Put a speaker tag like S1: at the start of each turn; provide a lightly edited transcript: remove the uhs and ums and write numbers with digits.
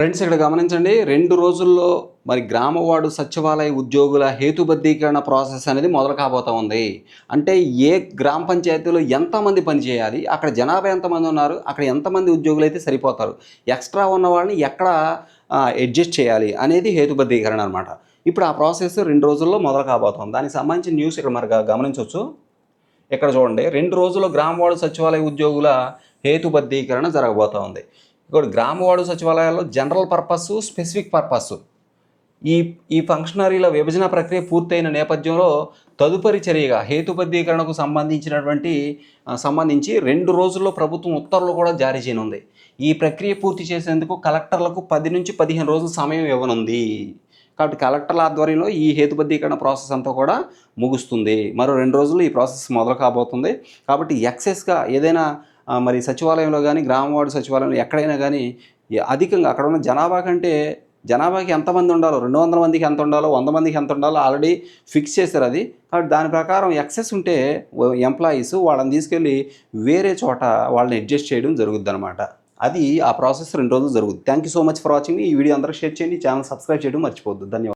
S1: Friends ఇక్కడ గమనించండి 2 రోజుల్లో మరి గ్రామ వార్డు సచివాలయ ఉద్యోగుల హేతుబద్ధీకరణ ప్రాసెస్ అనేది మొదలు కాబోతా ఉంది. అంటే ఏ గ్రామ పంచాయతీలో ఎంతమంది పనిచేయాలి, అక్కడ జనాభా ఎంతమంది ఉన్నారు, అక్కడ ఎంతమంది ఉద్యోగులైతే సరిపోతారు, ఎక్స్ట్రా ఉన్న వాళ్ళని ఎక్కడ అడ్జస్ట్ చేయాలి అనేది హేతుబద్ధీకరణ అనమాట. ఇప్పుడు ఆ ప్రాసెస్ 2 రోజుల్లో మొదలు కాబోతుంది. దానికి సంబంధించిన న్యూస్ ఇక్కడ మరి గమనించవచ్చు. ఇక్కడ చూడండి 2 రోజుల్లో గ్రామ వార్డు సచివాలయ ఉద్యోగుల హేతుబద్ధీకరణ జరగబోతూ ఉంది. ఇక్కడ గ్రామ వార్డు సచివాలయాల్లో జనరల్ పర్పస్, స్పెసిఫిక్ పర్పస్ ఈ ఫంక్షనరీల విభజన ప్రక్రియ పూర్తయిన నేపథ్యంలో తదుపరి చర్యగా హేతుబద్ధీకరణకు సంబంధించి 2 రోజుల్లో ప్రభుత్వం ఉత్తర్వులు కూడా జారీ చేయనుంది. ఈ ప్రక్రియ పూర్తి చేసేందుకు కలెక్టర్లకు 10 నుంచి 15 రోజుల సమయం ఇవ్వనుంది. కాబట్టి కలెక్టర్ల ఆధ్వర్యంలో ఈ హేతుబద్ధీకరణ ప్రాసెస్ అంతా కూడా ముగుస్తుంది. మరో 2 రోజుల్లో ఈ ప్రాసెస్ మొదలు కాబోతుంది. కాబట్టి ఎక్సెస్గా ఏదైనా మరి సచివాలయంలో కానీ, గ్రామ వార్డు సచివాలయంలో ఎక్కడైనా కానీ అధికంగా అక్కడ ఉన్న జనాభాకి ఎంతమంది ఉండాలో, 200 మందికి ఎంత ఉండాలో, 100 మందికి ఎంత ఉండాలో ఆల్రెడీ ఫిక్స్ చేశారు అది. కాబట్టి దాని ప్రకారం ఎక్సెస్ ఉంటే ఎంప్లాయీస్ వాళ్ళని తీసుకెళ్ళి వేరే చోట వాళ్ళని అడ్జస్ట్ చేయడం జరుగుద్దనమాట. అది ఆ ప్రాసెస్ 2 రోజులు జరుగుతుంది. Thank you so much for watching. ఈ వీడియో అందరూ షేర్ చేయండి. ఛానల్ సబ్స్క్రైబ్ చేయడం మర్చిపోవద్దు. ధన్యవాదాలు.